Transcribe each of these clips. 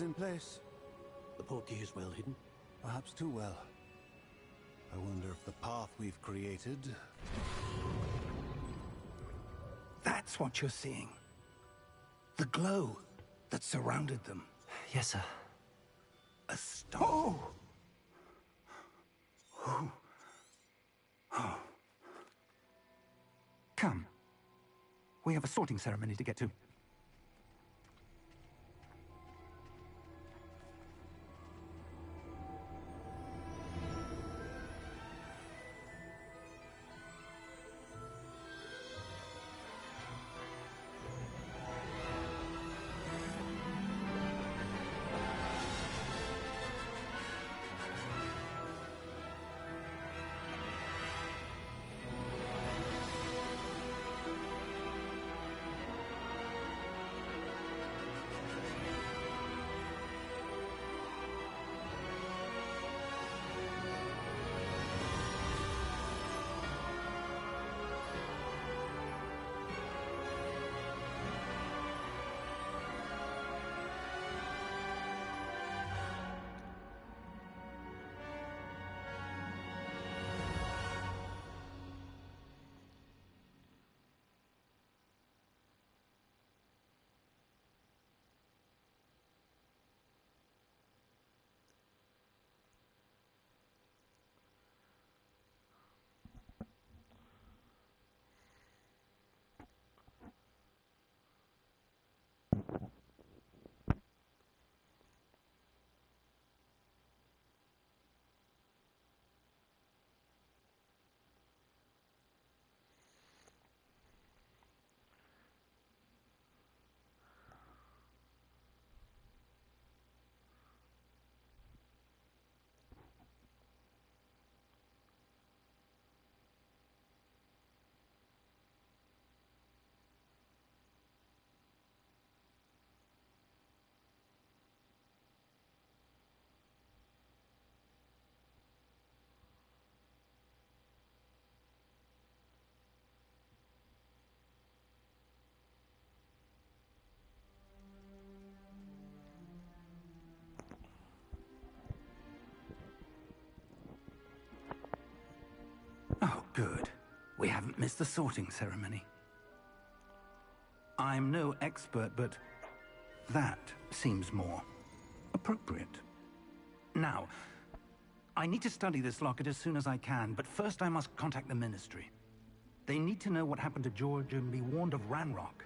is in place. The portkey is well hidden. Perhaps too well. I wonder if the path we've created... That's what you're seeing. The glow that surrounded them. Yes, sir. A star. Oh! Oh. Oh. Come. We have a sorting ceremony to get to. Oh, good. We haven't missed the sorting ceremony. I'm no expert, but that seems more appropriate. Now, I need to study this locket as soon as I can, but first I must contact the Ministry. They need to know what happened to George and be warned of Ranrock.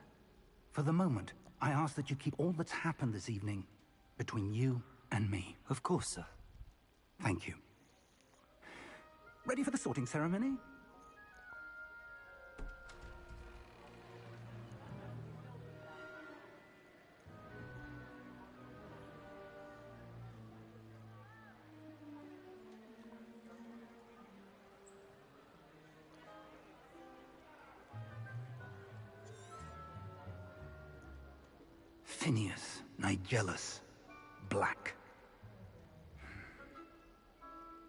For the moment, I ask that you keep all that's happened this evening between you and me. Of course, sir. Thank you. Ready for the sorting ceremony? Phineas, Nigellus, Black.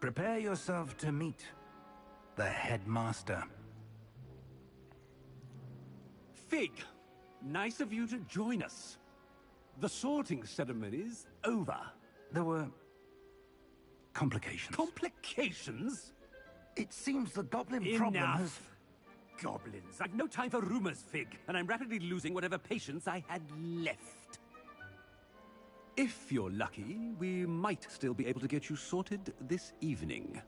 Prepare yourself to meet the headmaster. Fig, nice of you to join us. The sorting ceremony's over. There were complications. Complications? It seems the goblin problem has... Enough! Goblins. I've no time for rumors, Fig, and I'm rapidly losing whatever patience I had left. If you're lucky, we might still be able to get you sorted this evening.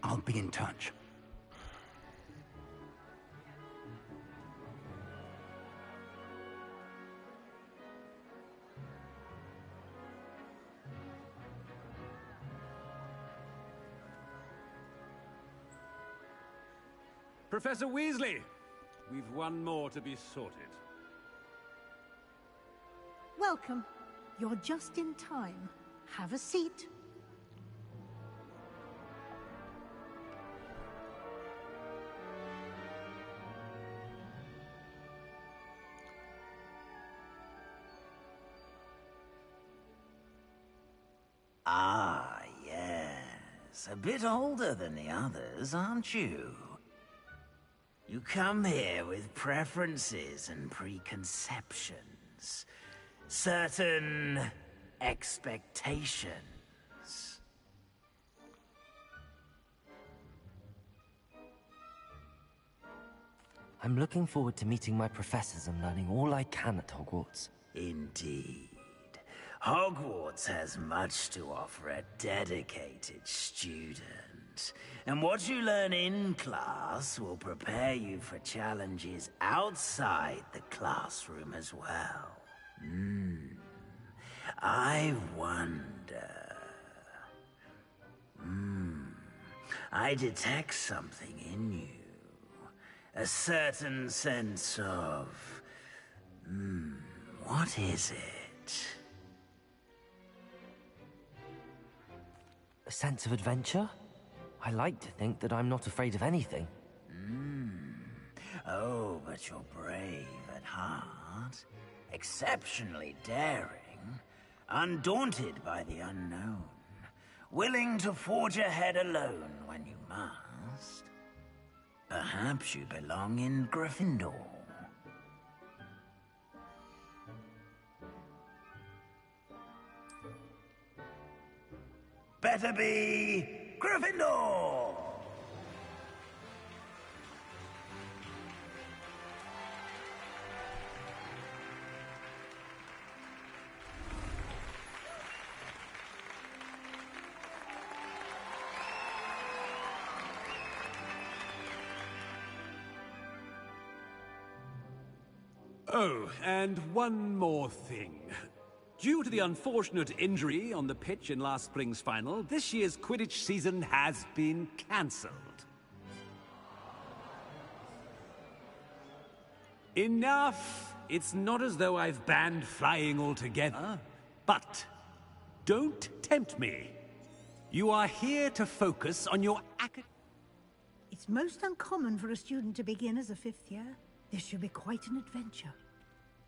I'll be in touch. Professor Weasley, we've one more to be sorted. Welcome. You're just in time. Have a seat. Ah, yes. A bit older than the others, aren't you? You come here with preferences and preconceptions. Certain expectations. I'm looking forward to meeting my professors and learning all I can at Hogwarts. Indeed. Hogwarts has much to offer a dedicated student. And what you learn in class will prepare you for challenges outside the classroom as well. I wonder... I detect something in you. A certain sense of... what is it? A sense of adventure? I like to think that I'm not afraid of anything. Oh, but you're brave at heart. Exceptionally daring. Undaunted by the unknown. Willing to forge ahead alone when you must. Perhaps you belong in Gryffindor. Better be Gryffindor! Oh, and one more thing. Due to the unfortunate injury on the pitch in last spring's final, this year's Quidditch season has been cancelled. Enough! It's not as though I've banned flying altogether. But don't tempt me. You are here to focus on your It's most uncommon for a student to begin as a fifth year. This should be quite an adventure.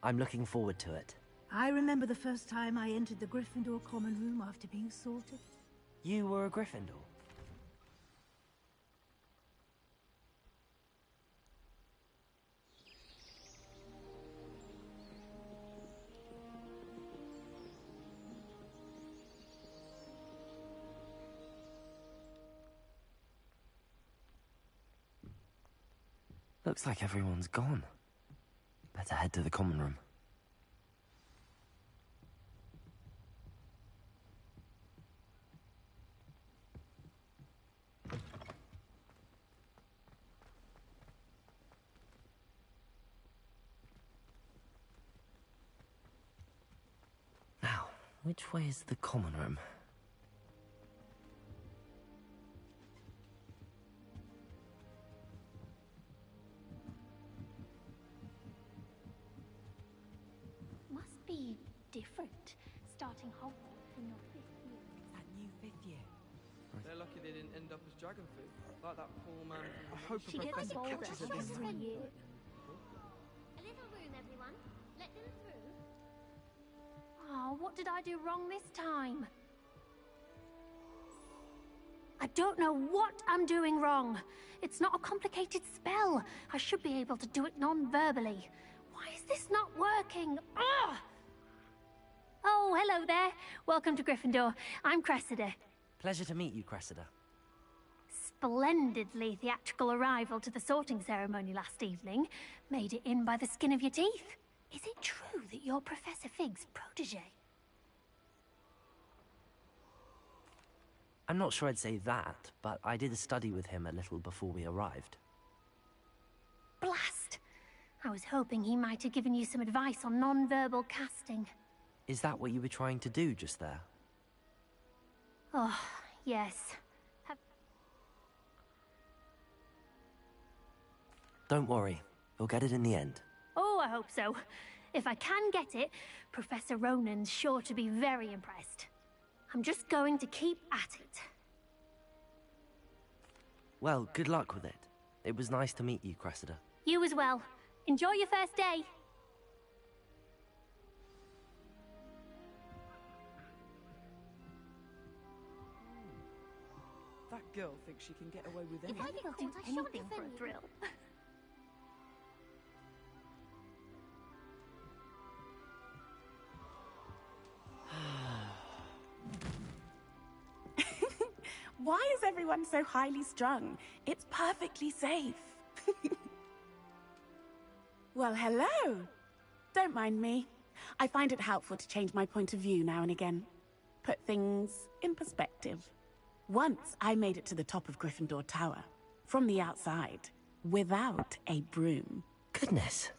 I'm looking forward to it. I remember the first time I entered the Gryffindor common room after being sorted. You were a Gryffindor? Looks like everyone's gone. Better head to the common room. Now, which way is the common room? Must be different, starting Hogwarts in your fifth year. That new fifth year. They're lucky they didn't end up as dragon food, like that poor man from I hope She gets Professor bolder catches her this every time. year. A little room, everyone. Let them through. Oh, what did I do wrong this time? I don't know what I'm doing wrong. It's not a complicated spell. I should be able to do it non-verbally. Why is this not working? Ugh! Oh, hello there. Welcome to Gryffindor. I'm Cressida. Pleasure to meet you, Cressida. Splendidly theatrical arrival to the sorting ceremony last evening. Made it in by the skin of your teeth. Is it true that you're Professor Fig's protege? I'm not sure I'd say that, but I did study with him a little before we arrived. Blast! I was hoping he might have given you some advice on non-verbal casting. Is that what you were trying to do just there? Oh, yes. Don't worry, you'll get it in the end. Oh, I hope so. If I can get it, Professor Ronan's sure to be very impressed. I'm just going to keep at it. Well, good luck with it. It was nice to meet you, Cressida. You as well. Enjoy your first day. That girl thinks she can get away with If I anything. get He'll caught, do I shan't anything for a defend you. thrill. Why is everyone so highly strung? It's perfectly safe. Well, hello. Don't mind me. I find it helpful to change my point of view now and again. Put things in perspective. Once I made it to the top of Gryffindor Tower, from the outside, without a broom. Goodness.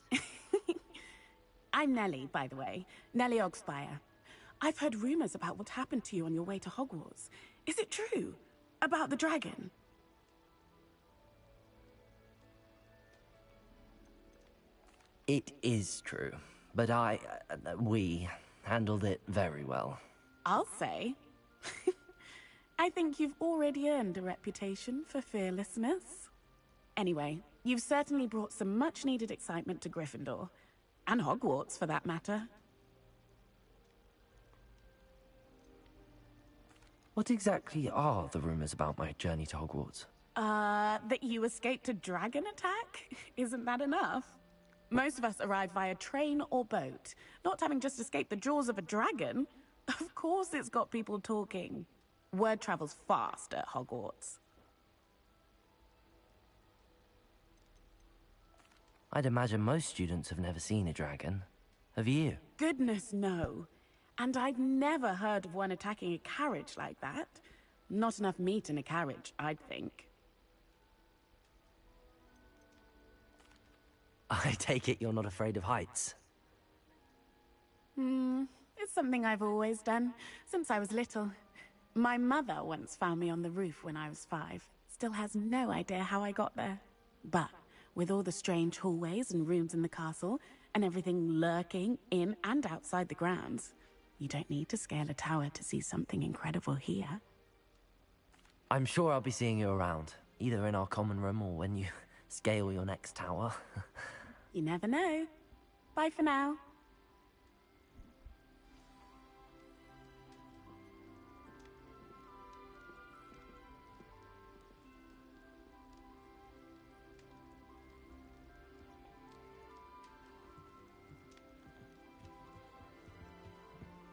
I'm Nellie, by the way. Nellie Ogspire. I've heard rumors about what happened to you on your way to Hogwarts. Is it true? About the dragon? It is true, but we handled it very well. I'll say. I think you've already earned a reputation for fearlessness. Anyway, you've certainly brought some much-needed excitement to Gryffindor. And Hogwarts, for that matter. What exactly are the rumors about my journey to Hogwarts? That you escaped a dragon attack? Isn't that enough? Most of us arrive via train or boat, not having just escaped the jaws of a dragon. Of course it's got people talking. Word travels fast at Hogwarts. I'd imagine most students have never seen a dragon. Have you? Goodness, no. And I've never heard of one attacking a carriage like that. Not enough meat in a carriage, I'd think. I take it you're not afraid of heights. It's something I've always done, since I was little. My mother once found me on the roof when I was 5. Still has no idea how I got there. But with all the strange hallways and rooms in the castle, and everything lurking in and outside the grounds, you don't need to scale a tower to see something incredible here. I'm sure I'll be seeing you around, either in our common room or when you scale your next tower. You never know. Bye for now.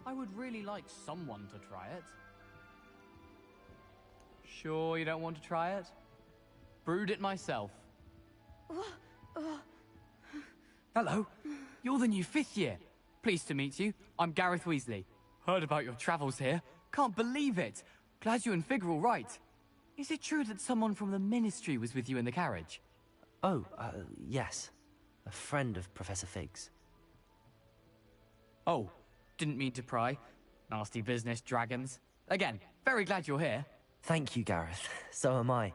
I would really like someone to try it. Sure you don't want to try it? Brewed it myself. Hello, you're the new 5th year. Pleased to meet you. I'm Gareth Weasley. Heard about your travels here. Can't believe it. Glad you and Fig are all right. Is it true that someone from the Ministry was with you in the carriage? Oh, yes. A friend of Professor Fig's. Oh, didn't mean to pry. Nasty business, dragons. Again, very glad you're here. Thank you, Gareth. So am I.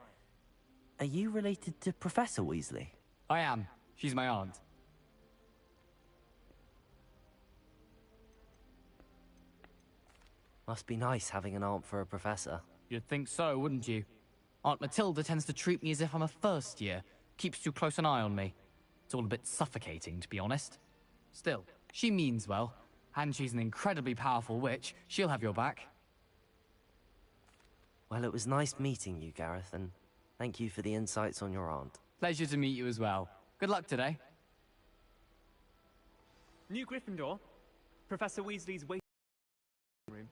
Are you related to Professor Weasley? I am. She's my aunt. Must be nice having an aunt for a professor. You'd think so, wouldn't you? Aunt Matilda tends to treat me as if I'm a first year. Keeps too close an eye on me. It's all a bit suffocating, to be honest. Still, she means well. And she's an incredibly powerful witch. She'll have your back. Well, it was nice meeting you, Gareth, and thank you for the insights on your aunt. Pleasure to meet you as well. Good luck today. New Gryffindor. Professor Weasley's waiting room.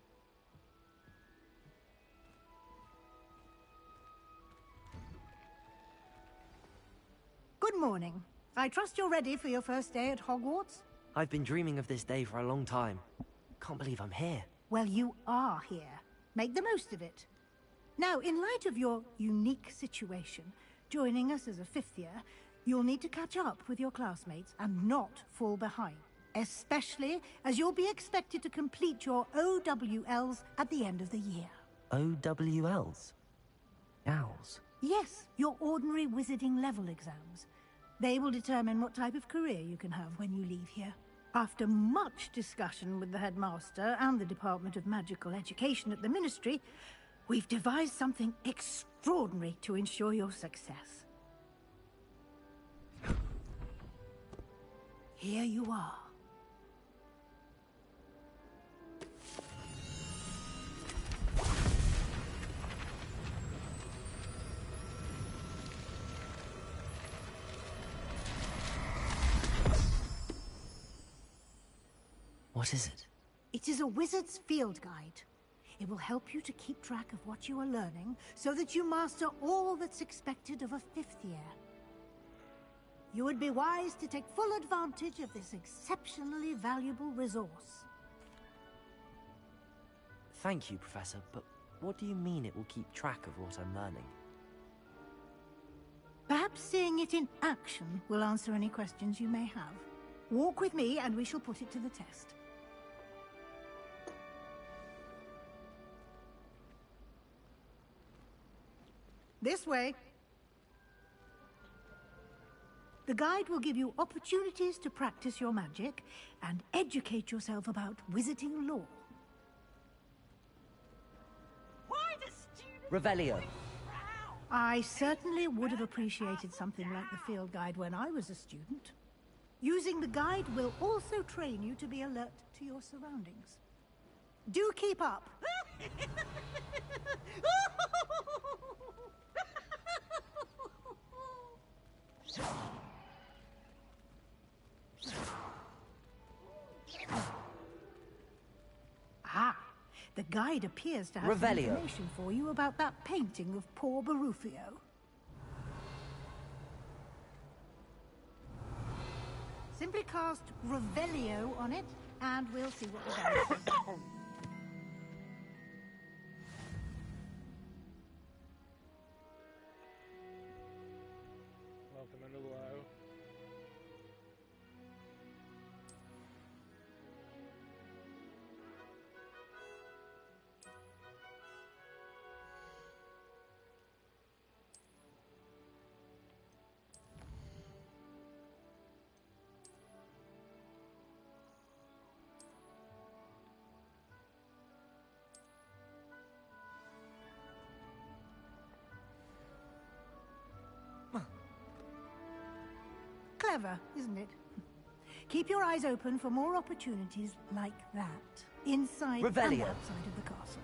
Good morning. I trust you're ready for your first day at Hogwarts? I've been dreaming of this day for a long time. Can't believe I'm here. Well, you are here. Make the most of it. Now, in light of your unique situation, joining us as a 5th year, you'll need to catch up with your classmates and not fall behind. Especially as you'll be expected to complete your OWLs at the end of the year. OWLs? Owls? Yes, your ordinary wizarding level exams. They will determine what type of career you can have when you leave here. After much discussion with the headmaster and the Department of Magical Education at the Ministry, we've devised something extraordinary to ensure your success. Here you are. What is it? It is a wizard's field guide. It will help you to keep track of what you are learning, so that you master all that's expected of a 5th year. You would be wise to take full advantage of this exceptionally valuable resource. Thank you, Professor, but what do you mean it will keep track of what I'm learning? Perhaps seeing it in action will answer any questions you may have. Walk with me and we shall put it to the test. This way. The guide will give you opportunities to practice your magic and educate yourself about wizarding lore. Revelio. I certainly would have appreciated something like the field guide when I was a student. Using the guide will also train you to be alert to your surroundings. Do keep up. Ah, the guide appears to have some information for you about that painting of poor Barufio. Simply cast Revelio on it, and we'll see what the guide says. Clever, isn't it? Keep your eyes open for more opportunities like that, inside and outside of the castle.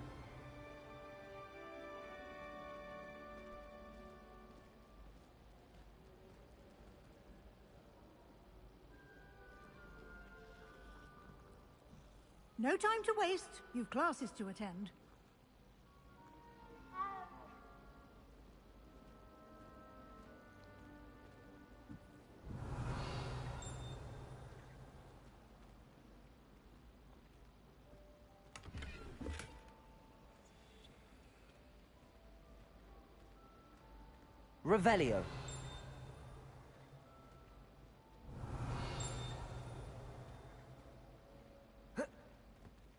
No time to waste. You've classes to attend. Revelio.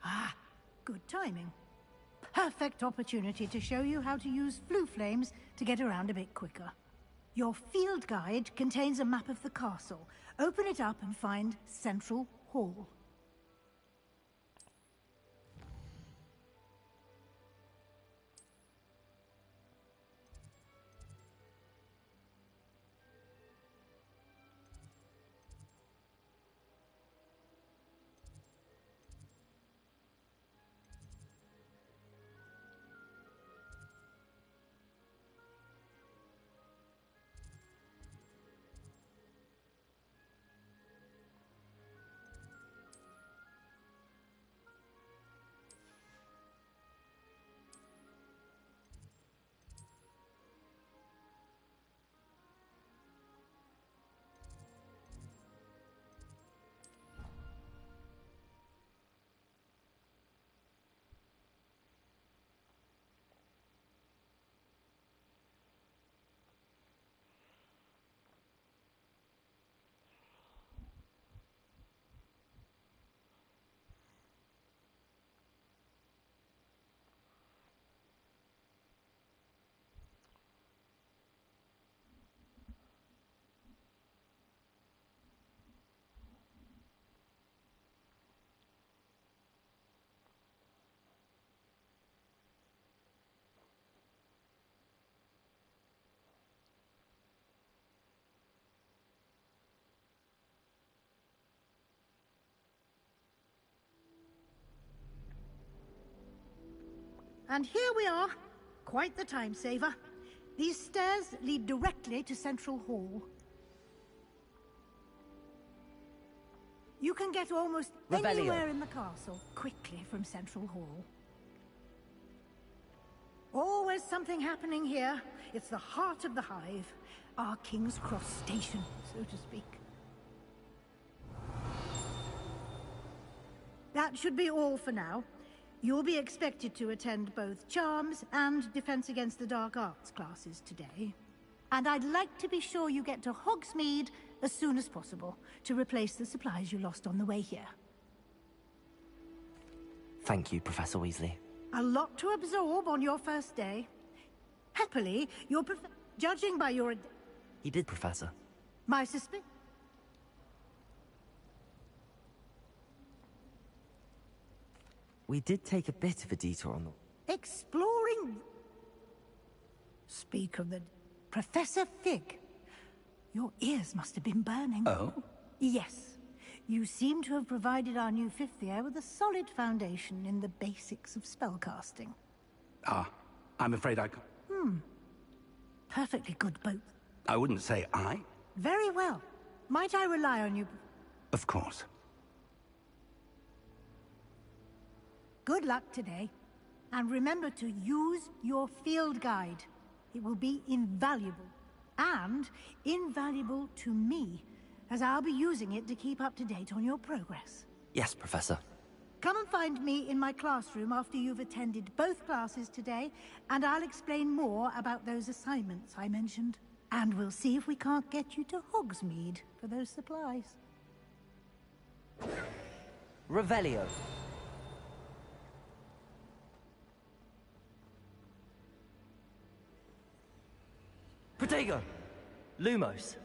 Ah, good timing. Perfect opportunity to show you how to use flue flames to get around a bit quicker. Your field guide contains a map of the castle. Open it up and find Central Hall. And here we are. Quite the time saver. These stairs lead directly to Central Hall. You can get almost anywhere in the castle quickly from Central Hall. Always something happening here. It's the heart of the hive. Our King's Cross station, so to speak. That should be all for now. You'll be expected to attend both Charms and Defense Against the Dark Arts classes today. And I'd like to be sure you get to Hogsmeade as soon as possible to replace the supplies you lost on the way here. Thank you, Professor Weasley. A lot to absorb on your first day. Happily, judging by your... He did, Professor. My suspicion... We did take a bit of a detour on the... Exploring... Speak of the... Professor Fig. Your ears must have been burning. Oh? Yes. You seem to have provided our new fifth year with a solid foundation in the basics of spellcasting. Ah, I'm afraid I can't. Perfectly good both. I wouldn't say I. Very well. Might I rely on you? Of course. Good luck today. And remember to use your field guide. It will be invaluable. And invaluable to me, as I'll be using it to keep up to date on your progress. Yes, Professor. Come and find me in my classroom after you've attended both classes today, and I'll explain more about those assignments I mentioned. And we'll see if we can't get you to Hogsmeade for those supplies. Revelio. Protego! Lumos.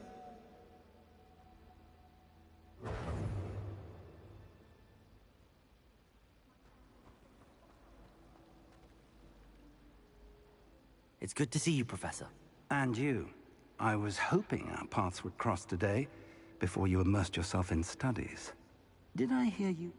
It's good to see you, Professor. And you. I was hoping our paths would cross today, before you immersed yourself in studies. Did I hear you?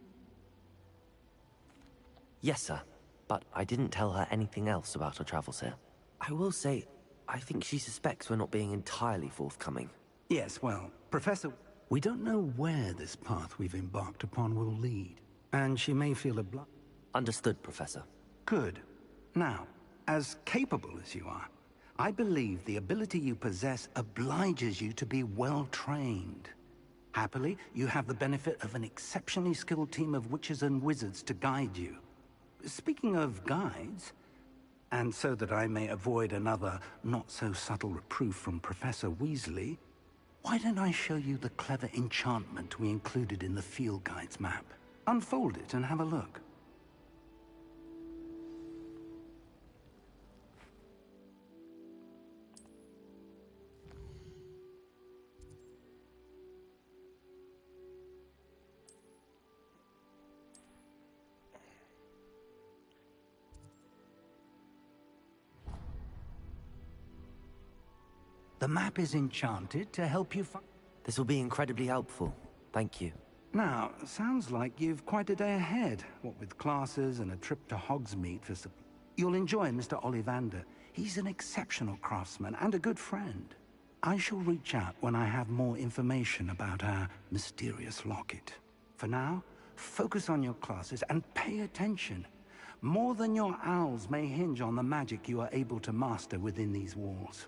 Yes, sir. But I didn't tell her anything else about her travels here. I will say, I think she suspects we're not being entirely forthcoming. Yes, well, Professor... We don't know where this path we've embarked upon will lead, and she may feel obliged. Understood, Professor. Good. Now, as capable as you are, I believe the ability you possess obliges you to be well-trained. Happily, you have the benefit of an exceptionally skilled team of witches and wizards to guide you. Speaking of guides, and so that I may avoid another not-so-subtle reproof from Professor Weasley, why don't I show you the clever enchantment we included in the field guide's map? Unfold it and have a look. The map is enchanted to help you find... This will be incredibly helpful. Thank you. Now, sounds like you've quite a day ahead, what with classes and a trip to Hogsmeade for some... You'll enjoy Mr. Ollivander. He's an exceptional craftsman and a good friend. I shall reach out when I have more information about our mysterious locket. For now, focus on your classes and pay attention. More than your owls may hinge on the magic you are able to master within these walls.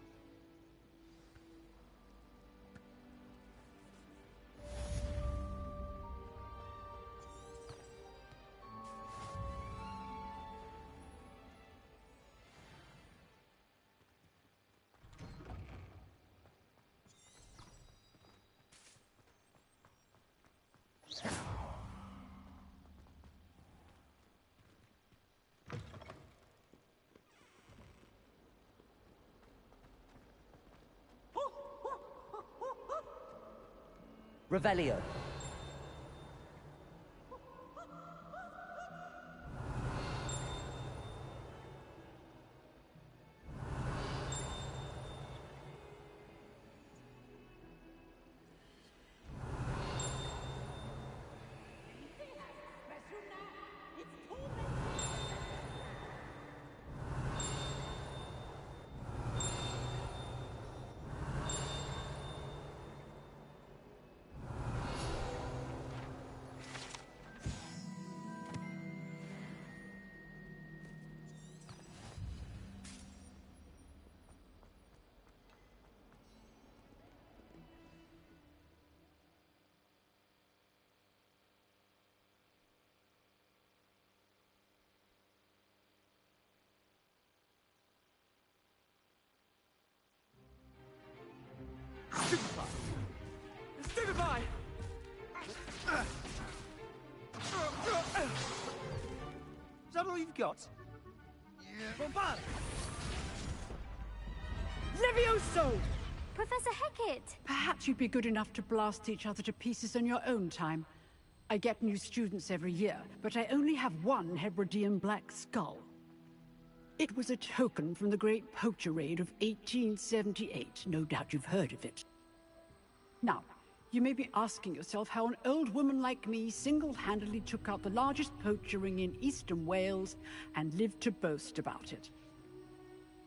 Revelio. Stupefy! Stupefy! Is that all you've got? Bombard! Levioso! Professor Hecat! Perhaps you'd be good enough to blast each other to pieces in your own time. I get new students every year, but I only have one Hebridean black skull. It was a token from the Great Poacher Raid of 1878. No doubt you've heard of it. Now, you may be asking yourself how an old woman like me single-handedly took out the largest poacher ring in eastern Wales and lived to boast about it.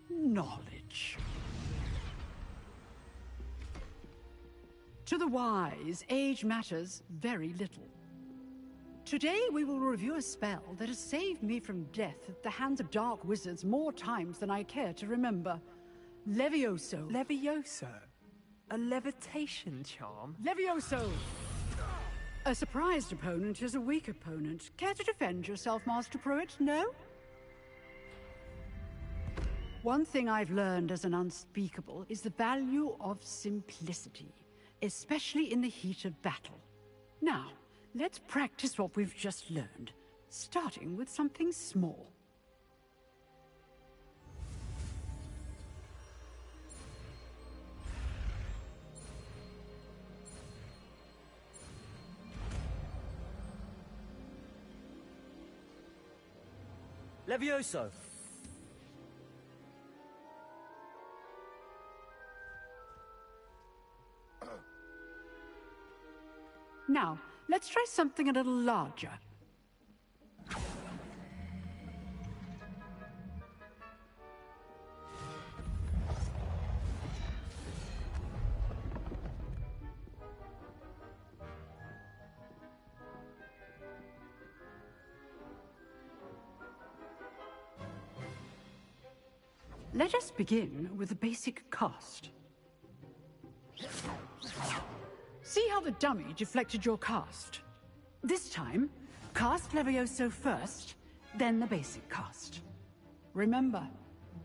Knowledge. To the wise, age matters very little. Today we will review a spell that has saved me from death at the hands of dark wizards more times than I care to remember. Levioso. Levioso? A levitation charm? Levioso! A surprised opponent is a weak opponent. Care to defend yourself, Master Pruitt? No? One thing I've learned as an unspeakable is the value of simplicity, especially in the heat of battle. Now, let's practice what we've just learned, starting with something small. Levioso! Now, let's try something a little larger. Let us begin with the basic cast. See how the dummy deflected your cast? This time, cast Levioso first, then the basic cast. Remember,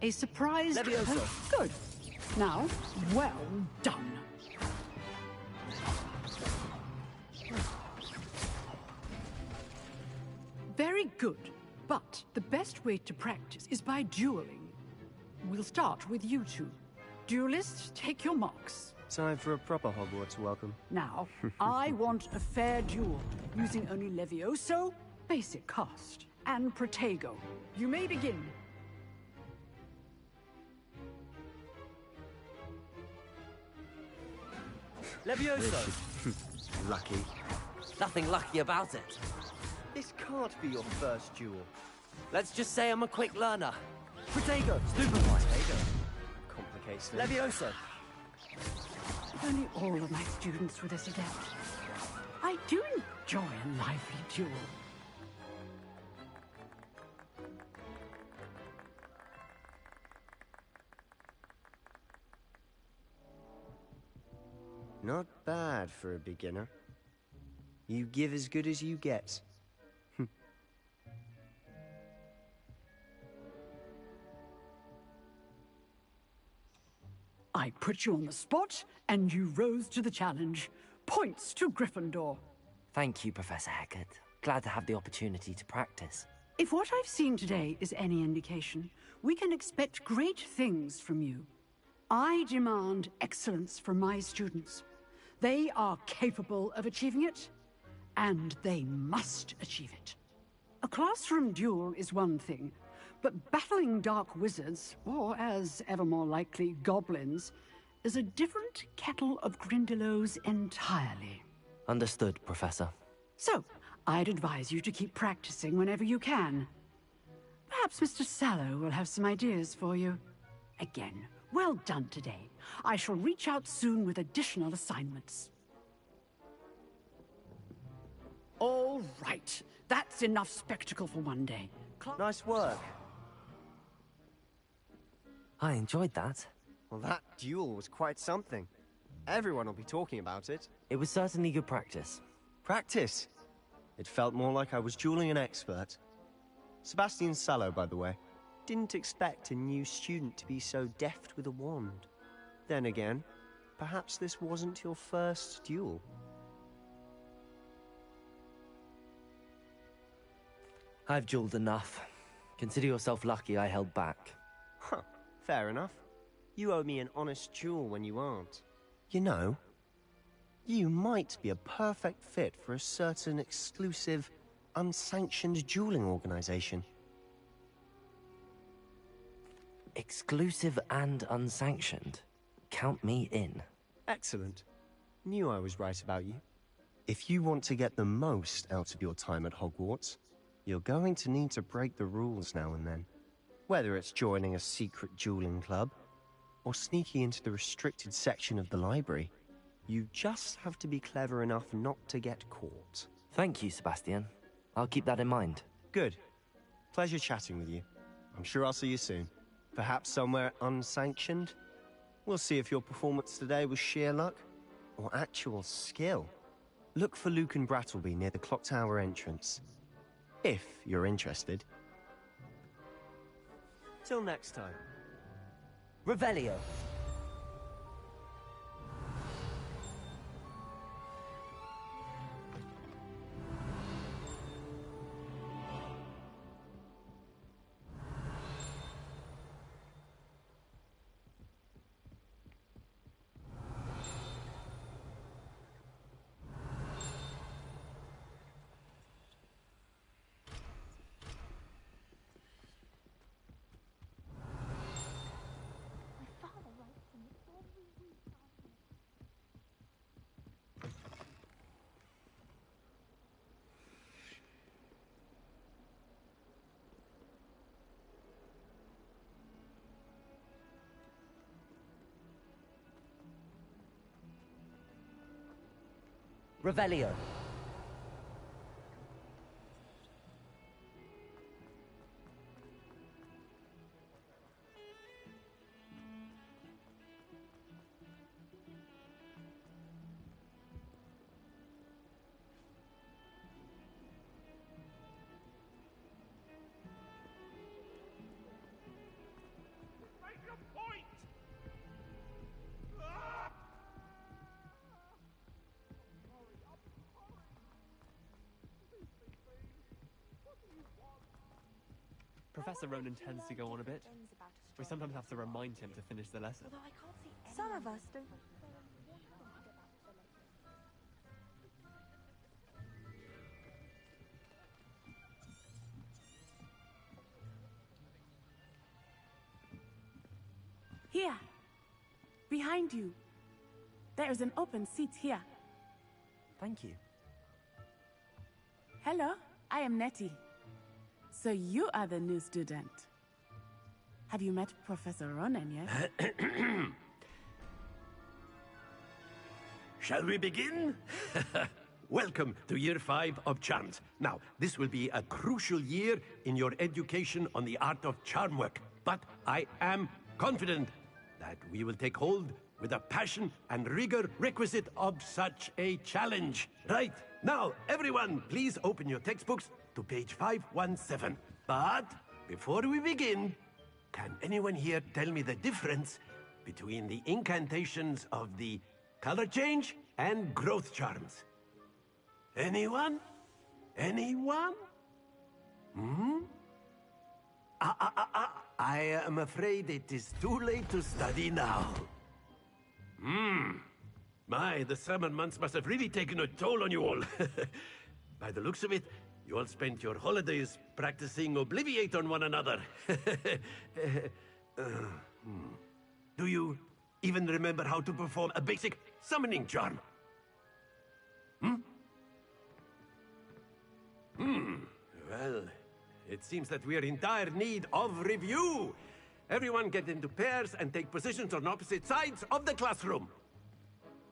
a surprise... Levioso! Good. Now, well done. Very good, but the best way to practice is by dueling. We'll start with you two. Duelists, take your marks. Time for a proper Hogwarts welcome. Now, I want a fair duel, using only Levioso, basic cast, and Protego. You may begin. Levioso! Lucky. Nothing lucky about it. This can't be your first duel. Let's just say I'm a quick learner. Protego! Stupefy. Complicates things. Levioso! If only all of my students were this adept. I do enjoy a lively duel. Not bad for a beginner. You give as good as you get. I put you on the spot, and you rose to the challenge. Points to Gryffindor. Thank you, Professor Hecat. Glad to have the opportunity to practice. If what I've seen today is any indication, we can expect great things from you. I demand excellence from my students. They are capable of achieving it, and they must achieve it. A classroom duel is one thing, but battling dark wizards, or as ever more likely, goblins, is a different kettle of Grindylows entirely. Understood, Professor. So, I'd advise you to keep practicing whenever you can. Perhaps Mr. Sallow will have some ideas for you. Again, well done today. I shall reach out soon with additional assignments. All right. That's enough spectacle for one day. Nice work. I enjoyed that. Well, that duel was quite something. Everyone will be talking about it. It was certainly good practice. Practice? It felt more like I was dueling an expert. Sebastian Sallow, by the way. Didn't expect a new student to be so deft with a wand. Then again, perhaps this wasn't your first duel. I've dueled enough. Consider yourself lucky I held back. Huh, fair enough. You owe me an honest duel when you aren't. You know, you might be a perfect fit for a certain exclusive, unsanctioned dueling organization. Exclusive and unsanctioned? Count me in. Excellent. Knew I was right about you. If you want to get the most out of your time at Hogwarts, you're going to need to break the rules now and then. Whether it's joining a secret dueling club, or sneaking into the restricted section of the library, you just have to be clever enough not to get caught. Thank you, Sebastian. I'll keep that in mind. Good. Pleasure chatting with you. I'm sure I'll see you soon. Perhaps somewhere unsanctioned? We'll see if your performance today was sheer luck, or actual skill. Look for Luke and Brattleby near the clock tower entrance. If you're interested. Till next time. Revelio. Revelio. Professor Ronan tends to go on a bit. We sometimes have to remind him to finish the lesson. Some of us don't. Here. Behind you. There is an open seat here. Thank you. Hello, I am Nettie. So you are the new student. Have you met Professor Ronan yet? Shall we begin? Welcome to Year 5 of Charms. Now, this will be a crucial year in your education on the art of charm work. But I am confident that we will take hold with the passion and rigor requisite of such a challenge. Right, now, everyone, please open your textbooks to page 517. But before we begin, can anyone here tell me the difference between the incantations of the color change and growth charms? Anyone? Anyone? I am afraid it is too late to study now. My, the summer months must have really taken a toll on you all. By the looks of it, you all spent your holidays practicing Obliviate on one another. Do you even remember how to perform a basic summoning charm? Well, it seems that we are in dire need of review. Everyone get into pairs and take positions on opposite sides of the classroom.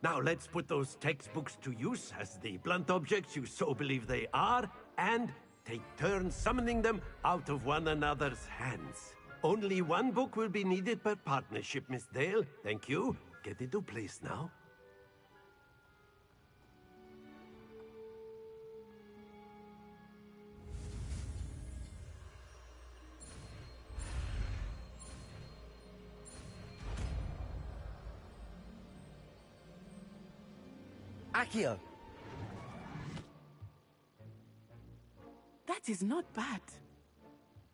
Now let's put those textbooks to use as the blunt objects you so believe they are, and take turns summoning them out of one another's hands. Only one book will be needed per partnership, Miss Dale. Thank you. Get into place now. Accio! That is not bad.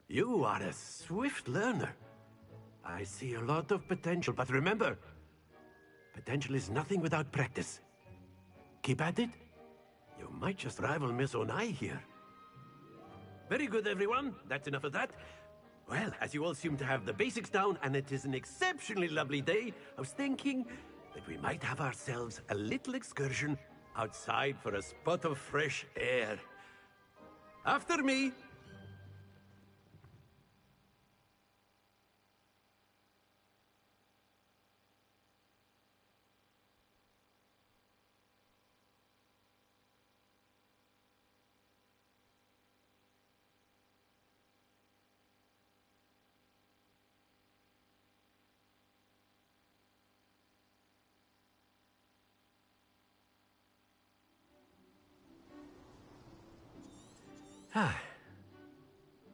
You are a swift learner. I see a lot of potential, but remember, potential is nothing without practice. Keep at it. You might just rival Miss Onai here. Very good, everyone. That's enough of that. Well, as you all seem to have the basics down, and it is an exceptionally lovely day, I was thinking that we might have ourselves a little excursion outside for a spot of fresh air. After me!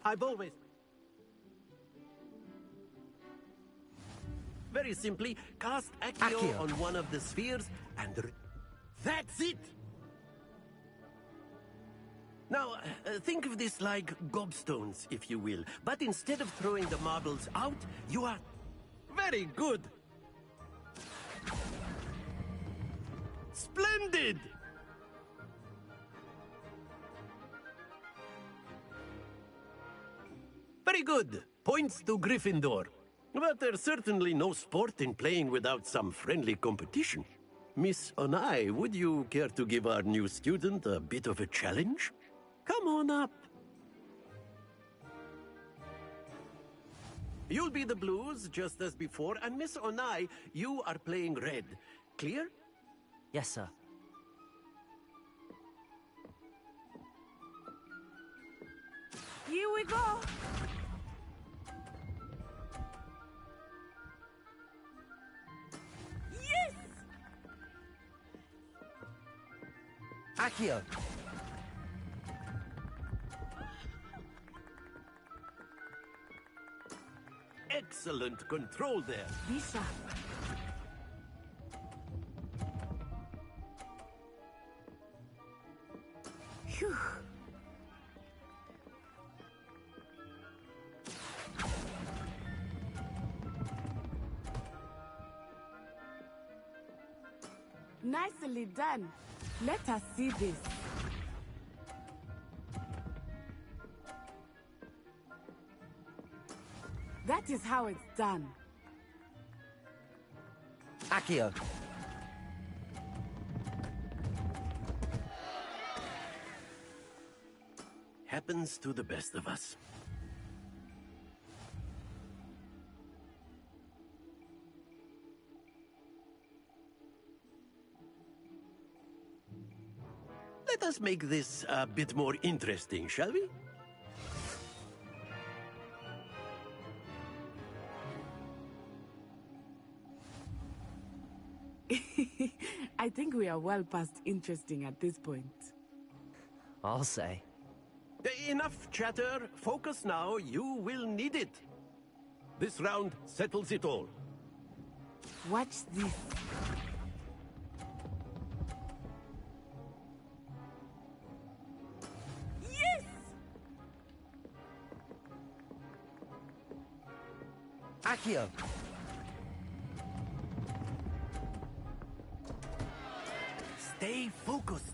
I've always... Very simply, cast Accio on one of the spheres and... That's it! Now, think of this like gobstones, if you will. But instead of throwing the marbles out, you are... Very good! Splendid! Very good. Points to Gryffindor. But there's certainly no sport in playing without some friendly competition. Miss Onai, would you care to give our new student a bit of a challenge? Come on up. You'll be the blues, just as before, and Miss Onai, you are playing red. Clear? Yes, sir. Here we go! Yes! Accio! Excellent control there. Be sharp. Phew. Nicely done. Let us see this. That is how it's done. Accio! Happens to the best of us. Let us make this a bit more interesting, shall we? I think we are well past interesting at this point. I'll say. Enough chatter. Focus now. You will need it. This round settles it all. Watch this. Yes! Accio! Stay focused.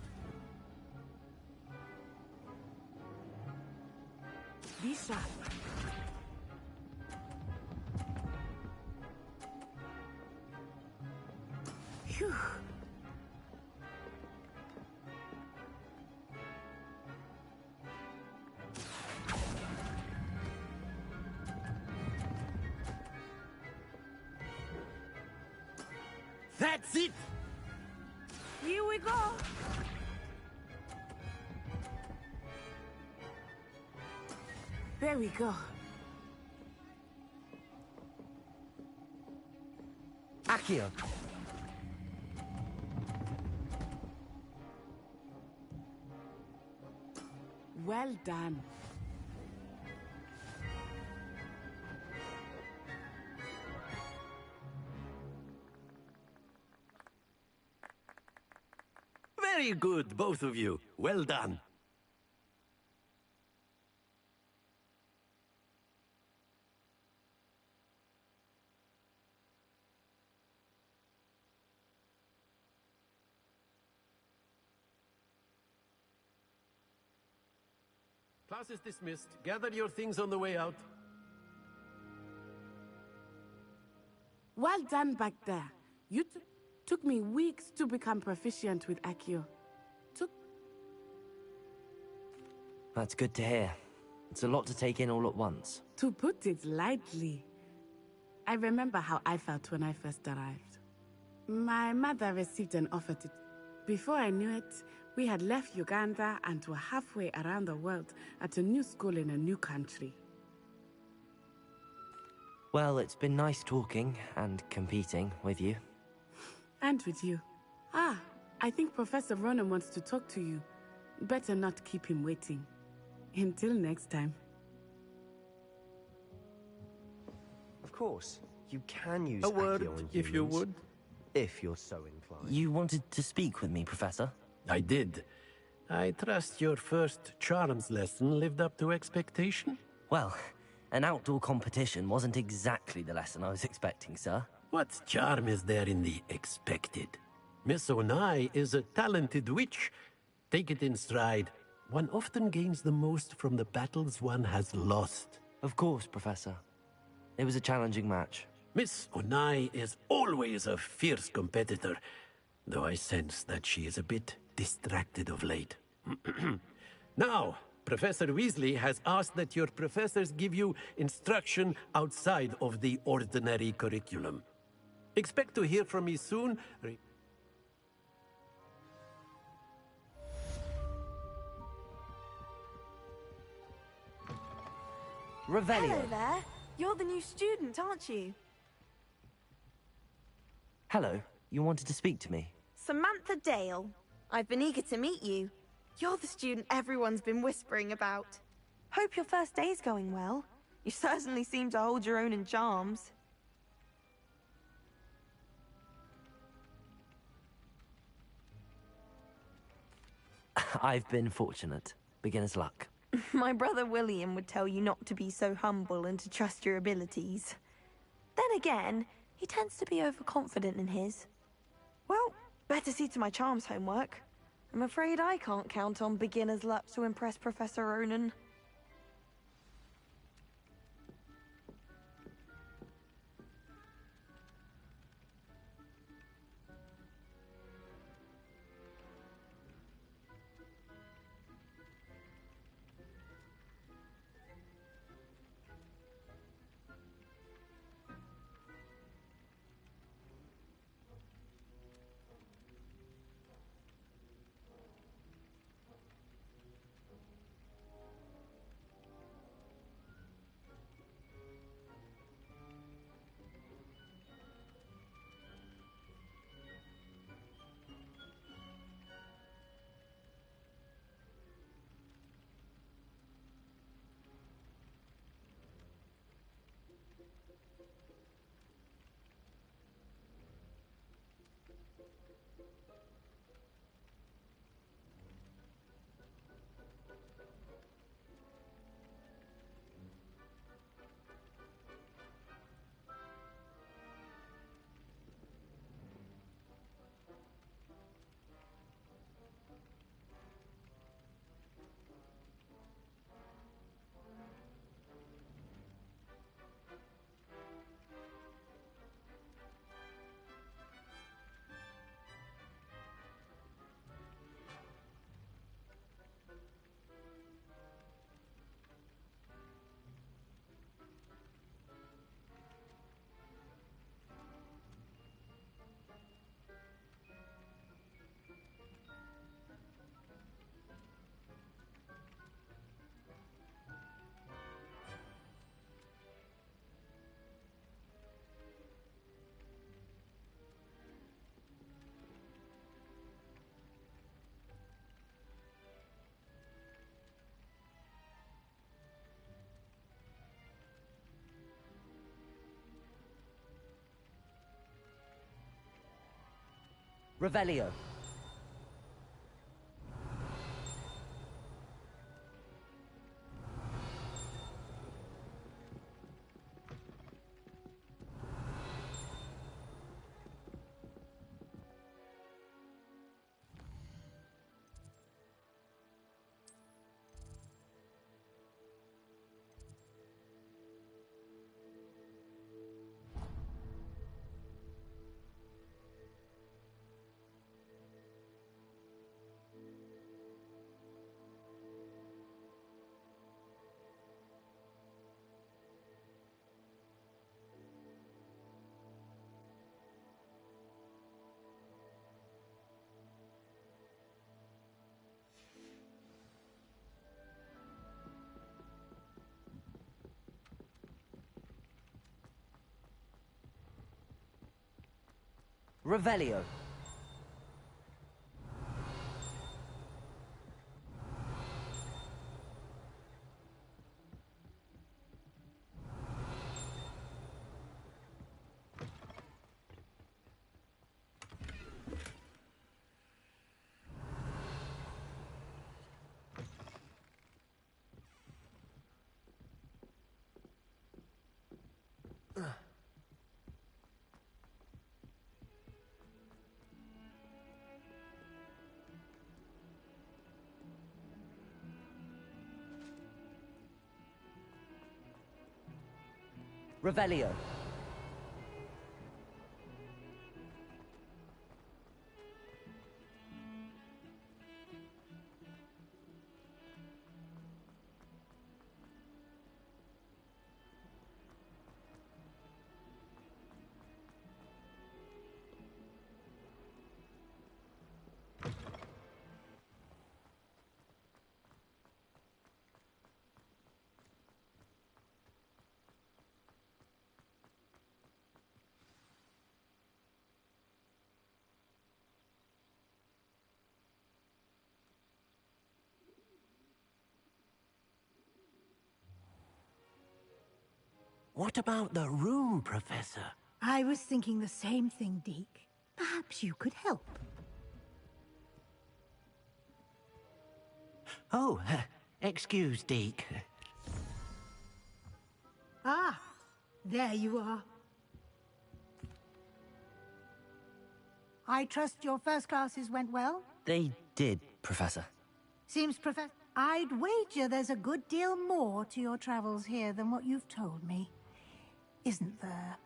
Be sharp. Phew. That's it! Here we go! There we go. Accio! Well done. Very good, both of you. Well done. Class is dismissed. Gather your things on the way out. Well done back there. You took me weeks to become proficient with Accio. That's good to hear. It's a lot to take in all at once. To put it lightly, I remember how I felt when I first arrived. My mother received an offer to... Before I knew it, we had left Uganda and were halfway around the world at a new school in a new country. Well, it's been nice talking and competing with you. And with you. Ah, I think Professor Ronan wants to talk to you. Better not keep him waiting. Until next time. Of course, you can use A word, Accio on if you humans, would. if you're so inclined. You wanted to speak with me, Professor? I did. I trust your first charms lesson lived up to expectation? Well, an outdoor competition wasn't exactly the lesson I was expecting, sir. What charm is there in the expected? Miss Onai is a talented witch. Take it in stride. One often gains the most from the battles one has lost. Of course, Professor. It was a challenging match. Miss Onai is always a fierce competitor, though I sense that she is a bit distracted of late. Now, Professor Weasley has asked that your professors give you instruction outside of the ordinary curriculum. Expect to hear from me soon. Revelio. Hello there. You're the new student, aren't you? Hello. You wanted to speak to me? Samantha Dale. I've been eager to meet you. You're the student everyone's been whispering about. Hope your first day's going well. You certainly seem to hold your own in charms. I've been fortunate. Beginner's luck. My brother William would tell you not to be so humble and to trust your abilities. Then again, he tends to be overconfident in his. Well, better see to my charms homework. I'm afraid I can't count on beginner's luck to impress Professor Ronan. Revelio. Revelio. Revelio. What about the room, Professor? I was thinking the same thing, Deke. Perhaps you could help. Oh, excuse, Deke. Ah, there you are. I trust your first classes went well? They did, Professor. Seems, Professor, I'd wager there's a good deal more to your travels here than what you've told me. Isn't there?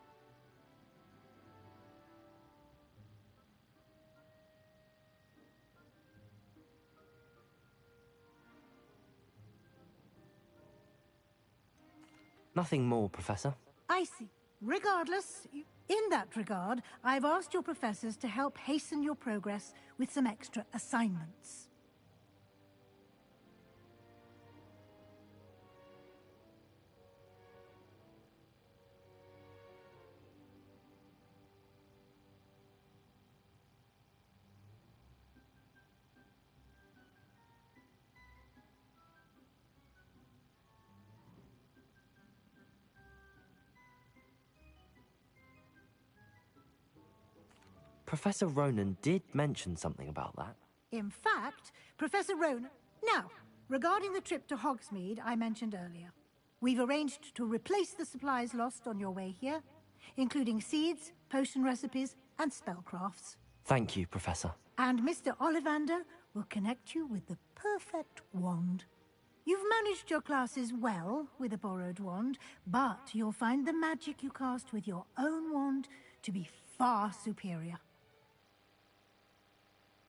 Nothing more, Professor. I see. Regardless, in that regard, I've asked your professors to help hasten your progress with some extra assignments. Professor Ronan did mention something about that. In fact, Professor Ronan... Now, regarding the trip to Hogsmeade I mentioned earlier, we've arranged to replace the supplies lost on your way here, including seeds, potion recipes, and spellcrafts. Thank you, Professor. And Mr. Ollivander will connect you with the perfect wand. You've managed your classes well with a borrowed wand, but you'll find the magic you cast with your own wand to be far superior.